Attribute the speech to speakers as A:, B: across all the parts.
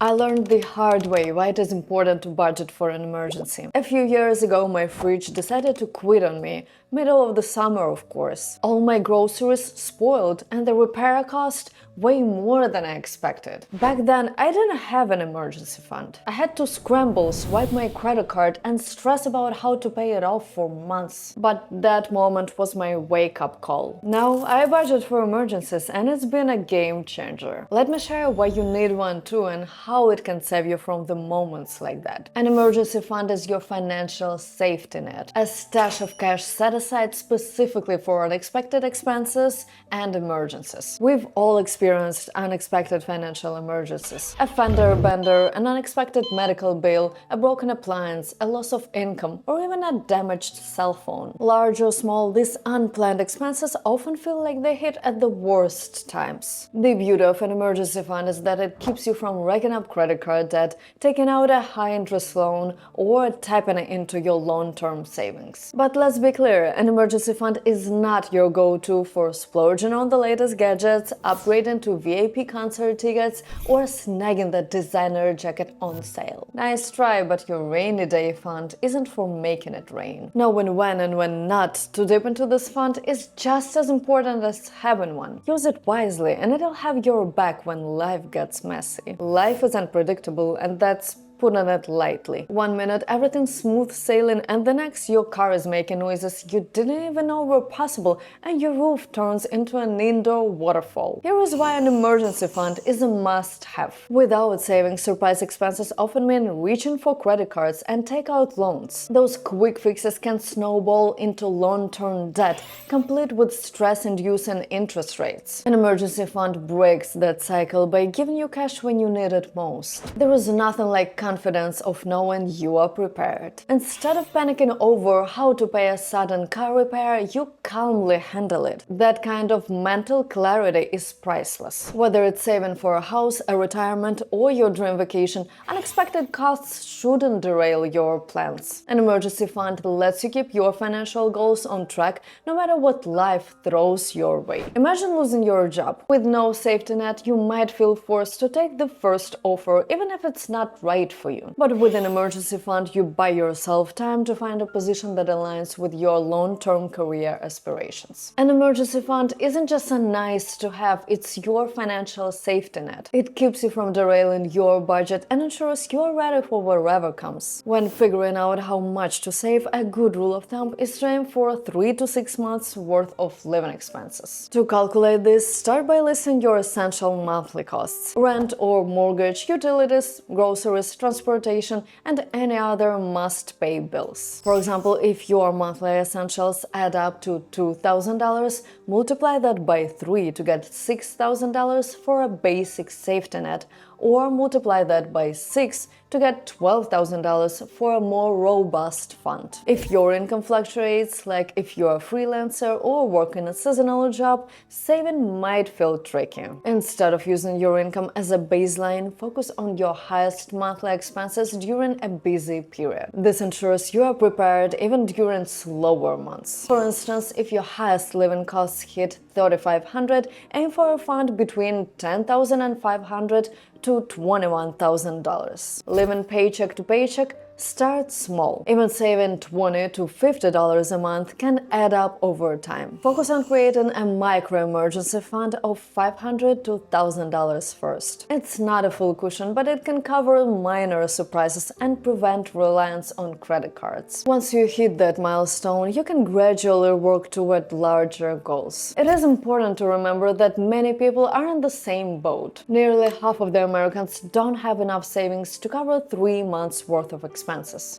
A: I learned the hard way why it is important to budget for an emergency. A few years ago, my fridge decided to quit on me, middle of the summer, of course. All my groceries spoiled, and the repair cost way more than I expected. Back then, I didn't have an emergency fund. I had to scramble, swipe my credit card, and stress about how to pay it off for months. But that moment was my wake-up call. Now, I budget for emergencies, and it's been a game changer. Let me share why you need one too and how it can save you from the moments like that. An emergency fund is your financial safety net, a stash of cash set aside specifically for unexpected expenses and emergencies. We've all experienced unexpected financial emergencies. A fender bender, an unexpected medical bill, a broken appliance, a loss of income, or even a damaged cell phone. Large or small, these unplanned expenses often feel like they hit at the worst times. The beauty of an emergency fund is that it keeps you from racking up credit card debt, taking out a high-interest loan, or tapping it into your long-term savings. But let's be clear, an emergency fund is not your go-to for splurging on the latest gadgets, upgrading to VIP concert tickets, or snagging the designer jacket on sale. Nice try, but your rainy day fund isn't for making it rain. Knowing when and when not to dip into this fund is just as important as having one. Use it wisely, and it'll have your back when life gets messy. Life is unpredictable, and that's putting it lightly. One minute everything's smooth sailing, and the next your car is making noises you didn't even know were possible, and your roof turns into an indoor waterfall. Here is why an emergency fund is a must-have. Without saving, surprise expenses often mean reaching for credit cards and take out loans. Those quick fixes can snowball into long-term debt, complete with stress-inducing interest rates. An emergency fund breaks that cycle by giving you cash when you need it most. There is nothing like confidence of knowing you are prepared. Instead of panicking over how to pay a sudden car repair, you calmly handle it. That kind of mental clarity is priceless. Whether it's saving for a house, a retirement, or your dream vacation, unexpected costs shouldn't derail your plans. An emergency fund lets you keep your financial goals on track no matter what life throws your way. Imagine losing your job. With no safety net, you might feel forced to take the first offer, even if it's not right for you. But with an emergency fund, you buy yourself time to find a position that aligns with your long-term career aspirations. An emergency fund isn't just a nice to have, it's your financial safety net. It keeps you from derailing your budget and ensures you're ready for whatever comes. When figuring out how much to save, a good rule of thumb is to aim for 3 to 6 months worth of living expenses. To calculate this, start by listing your essential monthly costs: rent or mortgage, utilities, groceries, transportation, and any other must-pay bills. For example, if your monthly essentials add up to $2,000, multiply that by 3 to get $6,000 for a basic safety net, or multiply that by 6 to get $12,000 for a more robust fund. If your income fluctuates, like if you're a freelancer or working a seasonal job, saving might feel tricky. Instead of using your income as a baseline, focus on your highest monthly expenses during a busy period. This ensures you are prepared even during slower months. For instance, if your highest living costs hit $3,500, aim for a fund between $10,000 and $500 to $21,000. Living paycheck to paycheck, start small. Even saving $20 to $50 a month can add up over time. Focus on creating a micro-emergency fund of $500 to $1,000 first. It's not a full cushion, but it can cover minor surprises and prevent reliance on credit cards. Once you hit that milestone, you can gradually work toward larger goals. It is important to remember that many people are in the same boat. Nearly half of the Americans don't have enough savings to cover 3 months' worth of expenses.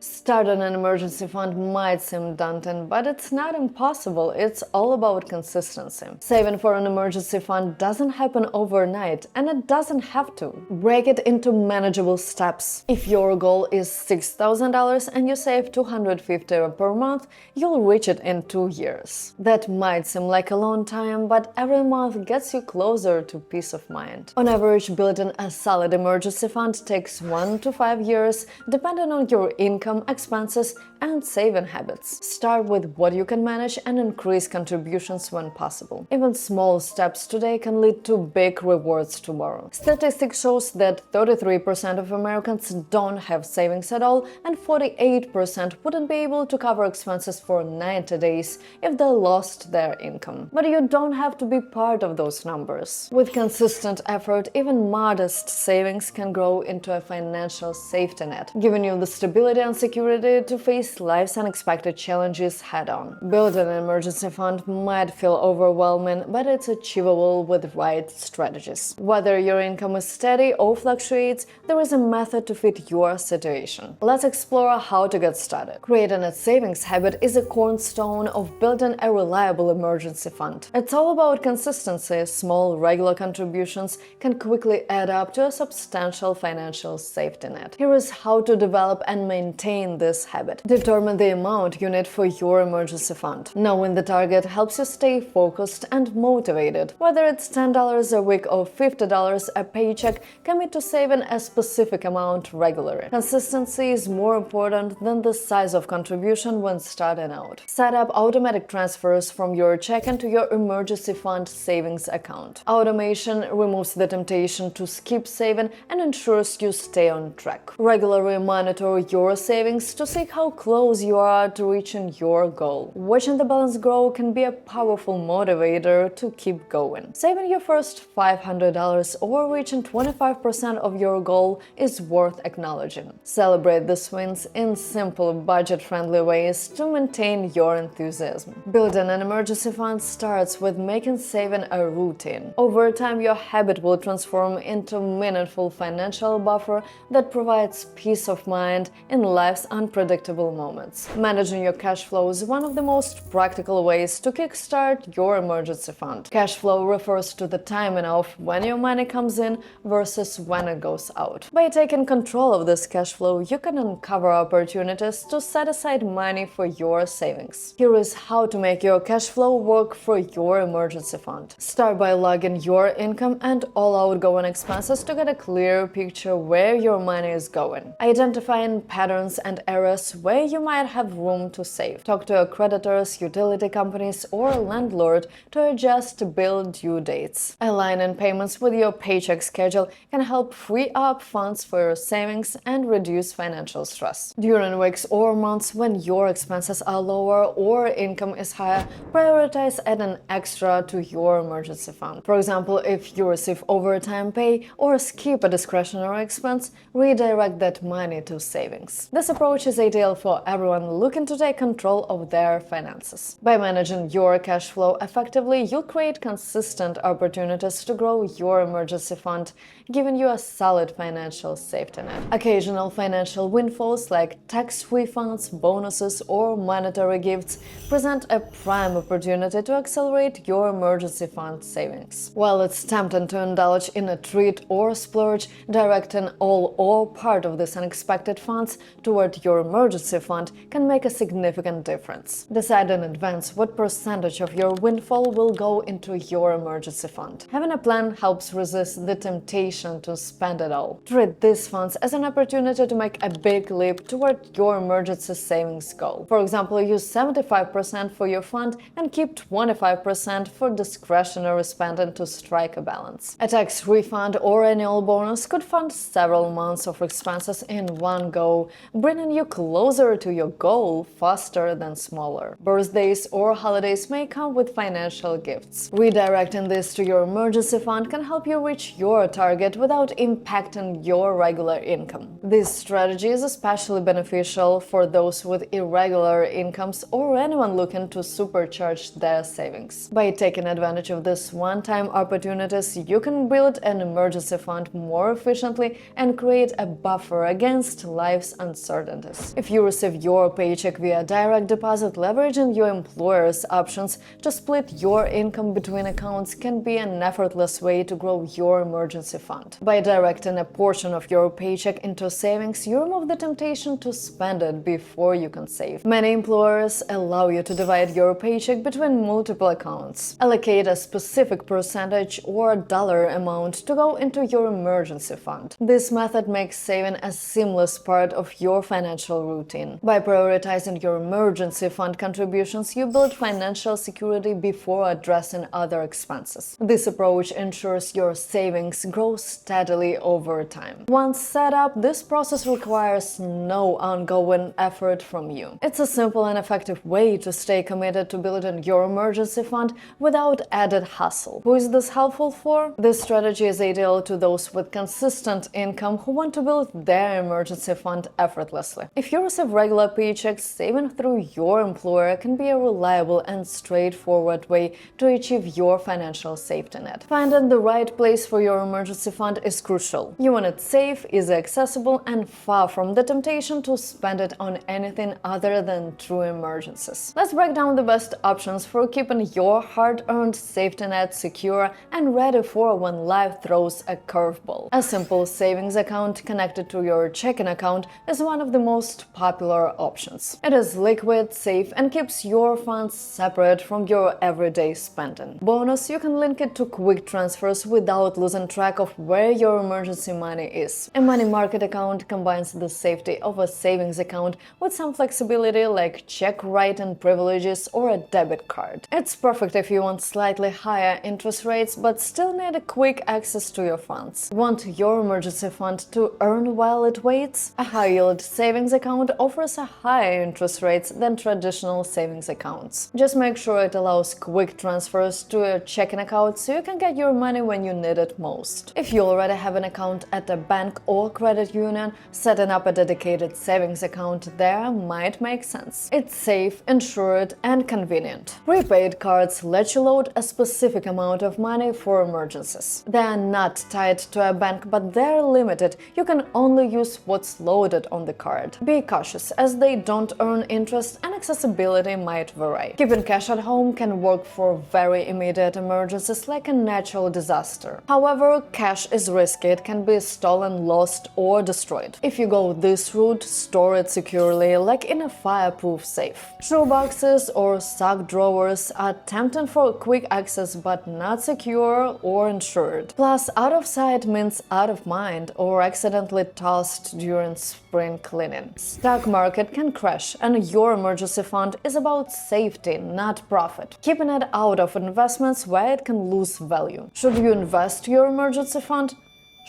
A: Starting an emergency fund might seem daunting, but it's not impossible. It's all about consistency. Saving for an emergency fund doesn't happen overnight, and it doesn't have to. Break it into manageable steps. If your goal is $6,000 and you save $250 per month, you'll reach it in 2 years. That might seem like a long time, but every month gets you closer to peace of mind. On average, building a solid emergency fund takes 1 to 5 years, depending on your your income, expenses, and saving habits. Start with what you can manage and increase contributions when possible. Even small steps today can lead to big rewards tomorrow. Statistics shows that 33% of Americans don't have savings at all, and 48% wouldn't be able to cover expenses for 90 days if they lost their income. But you don't have to be part of those numbers. With consistent effort, even modest savings can grow into a financial safety net, giving you the stability and security to face life's unexpected challenges head-on. Building an emergency fund might feel overwhelming, but it's achievable with right strategies. Whether your income is steady or fluctuates, there is a method to fit your situation. Let's explore how to get started. Creating a savings habit is a cornerstone of building a reliable emergency fund. It's all about consistency. Small, regular contributions can quickly add up to a substantial financial safety net. Here is how to develop and maintain this habit. Determine the amount you need for your emergency fund. Knowing the target helps you stay focused and motivated. Whether it's $10 a week or $50 a paycheck, commit to saving a specific amount regularly. Consistency is more important than the size of contribution when starting out. Set up automatic transfers from your check into your emergency fund savings account. Automation removes the temptation to skip saving and ensures you stay on track. Regularly monitor your savings to see how close you are to reaching your goal. Watching the balance grow can be a powerful motivator to keep going. Saving your first $500 or reaching 25% of your goal is worth acknowledging. Celebrate these wins in simple, budget-friendly ways to maintain your enthusiasm. Building an emergency fund starts with making saving a routine. Over time, your habit will transform into a meaningful financial buffer that provides peace of mind in life's unpredictable moments. Managing your cash flow is one of the most practical ways to kickstart your emergency fund. Cash flow refers to the timing of when your money comes in versus when it goes out. By taking control of this cash flow, you can uncover opportunities to set aside money for your savings. Here is how to make your cash flow work for your emergency fund. Start by logging your income and all outgoing expenses to get a clear picture where your money is going. Identifying patterns and areas where you might have room to save. Talk to your creditors, utility companies, or landlord to adjust bill due dates. Aligning payments with your paycheck schedule can help free up funds for your savings and reduce financial stress. During weeks or months when your expenses are lower or income is higher, prioritize adding extra to your emergency fund. For example, if you receive overtime pay or skip a discretionary expense, redirect that money to savings. This approach is ideal for everyone looking to take control of their finances. By managing your cash flow effectively, you'll create consistent opportunities to grow your emergency fund, giving you a solid financial safety net. Occasional financial windfalls like tax refunds, bonuses, or monetary gifts present a prime opportunity to accelerate your emergency fund savings. While it's tempting to indulge in a treat or splurge, directing all or part of these unexpected funds toward your emergency fund can make a significant difference. Decide in advance what percentage of your windfall will go into your emergency fund. Having a plan helps resist the temptation to spend it all. Treat these funds as an opportunity to make a big leap toward your emergency savings goal. For example, use 75% for your fund and keep 25% for discretionary spending to strike a balance. A tax refund or annual bonus could fund several months of expenses in one go, bringing you closer to your goal faster than smaller. Birthdays or holidays may come with financial gifts. Redirecting this to your emergency fund can help you reach your target without impacting your regular income. This strategy is especially beneficial for those with irregular incomes or anyone looking to supercharge their savings. By taking advantage of these one-time opportunities, you can build an emergency fund more efficiently and create a buffer against life's uncertainties. If you receive your paycheck via direct deposit, leveraging your employer's options to split your income between accounts can be an effortless way to grow your emergency fund. By directing a portion of your paycheck into savings, you remove the temptation to spend it before you can save. Many employers allow you to divide your paycheck between multiple accounts. Allocate a specific percentage or dollar amount to go into your emergency fund. This method makes saving a seamless part part of your financial routine. By prioritizing your emergency fund contributions, you build financial security before addressing other expenses. This approach ensures your savings grow steadily over time. Once set up, this process requires no ongoing effort from you. It's a simple and effective way to stay committed to building your emergency fund without added hassle. Who is this helpful for? This strategy is ideal to those with consistent income who want to build their emergency fund effortlessly. If you receive regular paychecks, saving through your employer can be a reliable and straightforward way to achieve your financial safety net. Finding the right place for your emergency fund is crucial. You want it safe, easy accessible, and far from the temptation to spend it on anything other than true emergencies. Let's break down the best options for keeping your hard-earned safety net secure and ready for when life throws a curveball. A simple savings account connected to your checking account is one of the most popular options. It is liquid, safe, and keeps your funds separate from your everyday spending. Bonus, you can link it to quick transfers without losing track of where your emergency money is. A money market account combines the safety of a savings account with some flexibility like check writing privileges or a debit card. It's perfect if you want slightly higher interest rates but still need a quick access to your funds. Want your emergency fund to earn while it waits? A high-yield savings account offers a higher interest rates than traditional savings accounts. Just make sure it allows quick transfers to a checking account so you can get your money when you need it most. If you already have an account at a bank or credit union, setting up a dedicated savings account there might make sense. It's safe, insured, and convenient. Prepaid cards let you load a specific amount of money for emergencies. They are not tied to a bank, but they're limited. You can only use what's loaded on the card. Be cautious, as they don't earn interest and accessibility might vary. Keeping cash at home can work for very immediate emergencies like a natural disaster. However, cash is risky. It can be stolen, lost, or destroyed. If you go this route, store it securely, like in a fireproof safe. Shoeboxes or sock drawers are tempting for quick access but not secure or insured. Plus, out of sight means out of mind or accidentally tossed during spring cleaning. Stock market can crash, and your emergency fund is about safety, not profit. Keeping it out of investments where it can lose value. Should you invest your emergency fund?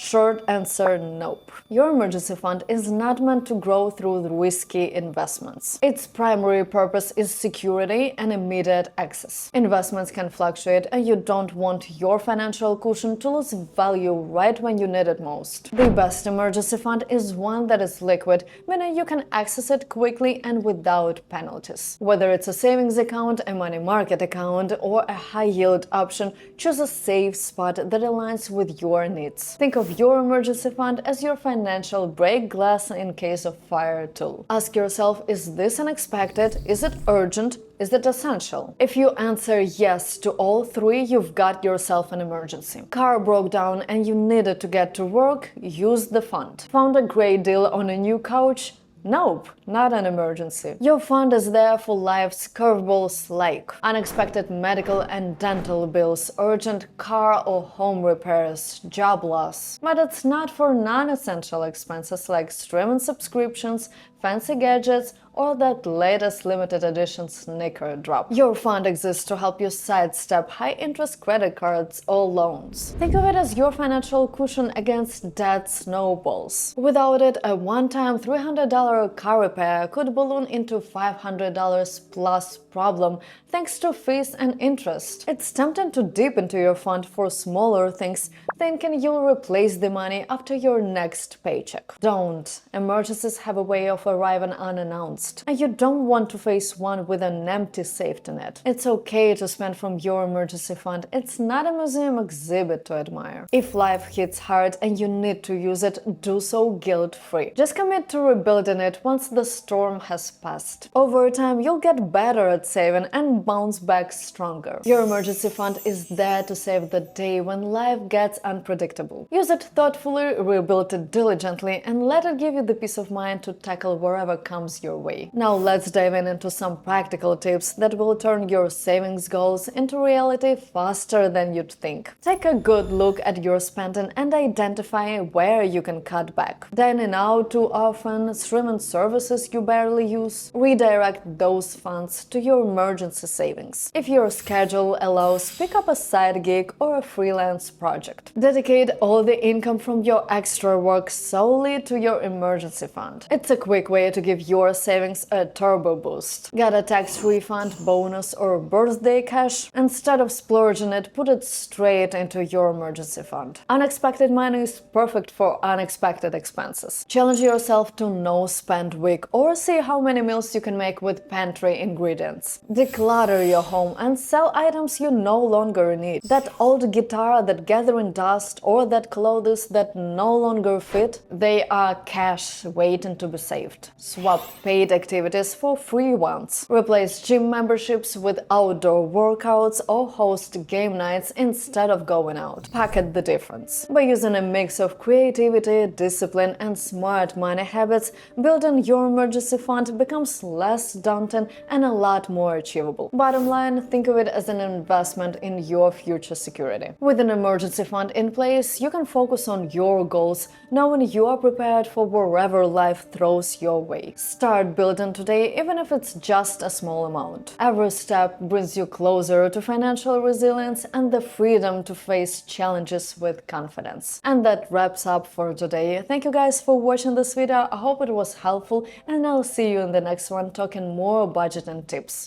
A: Short answer, nope. Your emergency fund is not meant to grow through risky investments. Its primary purpose is security and immediate access. Investments can fluctuate, and you don't want your financial cushion to lose value right when you need it most. The best emergency fund is one that is liquid, meaning you can access it quickly and without penalties. Whether it's a savings account, a money market account, or a high-yield option, choose a safe spot that aligns with your needs. Think of your emergency fund as your financial break glass in case of fire tool. Ask yourself, is this unexpected? Is it urgent? Is it essential? If you answer yes to all three, you've got yourself an emergency. Car broke down and you needed to get to work? Use the fund. Found a great deal on a new couch? Nope, not an emergency. Your fund is there for life's curveballs like unexpected medical and dental bills, urgent car or home repairs, job loss. But it's not for non-essential expenses like streaming subscriptions, fancy gadgets, or that latest limited edition sneaker drop. Your fund exists to help you sidestep high-interest credit cards or loans. Think of it as your financial cushion against debt snowballs. Without it, a one-time $300 car repair could balloon into $500 plus problem thanks to fees and interest. It's tempting to dip into your fund for smaller things, thinking you'll replace the money after your next paycheck. Don't. Emergencies have a way of arriving unannounced, and you don't want to face one with an empty safety net. It's okay to spend from your emergency fund. It's not a museum exhibit to admire. If life hits hard and you need to use it, do so guilt-free. Just commit to rebuilding it once the storm has passed. Over time, you'll get better at saving and bounce back stronger. Your emergency fund is there to save the day when life gets unpredictable. Use it thoughtfully, rebuild it diligently, and let it give you the peace of mind to tackle wherever comes your way. Now let's dive into some practical tips that will turn your savings goals into reality faster than you'd think. Take a good look at your spending and identify where you can cut back. Dining out too often, streaming services you barely use, redirect those funds to your emergency savings. If your schedule allows, pick up a side gig or a freelance project. Dedicate all the income from your extra work solely to your emergency fund. It's a quick way to give your savings a turbo boost. Get a tax refund, bonus, or birthday cash? Instead of splurging it, put it straight into your emergency fund. Unexpected money is perfect for unexpected expenses. Challenge yourself to no spend week or see how many meals you can make with pantry ingredients. Declutter your home and sell items you no longer need. That old guitar that gathering dust or that clothes that no longer fit, they are cash waiting to be saved. Swap paid activities for free ones. Replace gym memberships with outdoor workouts or host game nights instead of going out. Pocket the difference. By using a mix of creativity, discipline, and smart money habits, building your emergency fund becomes less daunting and a lot more achievable. Bottom line, think of it as an investment in your future security. With an emergency fund in place, you can focus on your goals, knowing you are prepared for wherever life throws your way. Start building today, even if it's just a small amount. Every step brings you closer to financial resilience and the freedom to face challenges with confidence. And that wraps up for today. Thank you guys for watching this video. I hope it was helpful, and I'll see you in the next one talking more budgeting tips.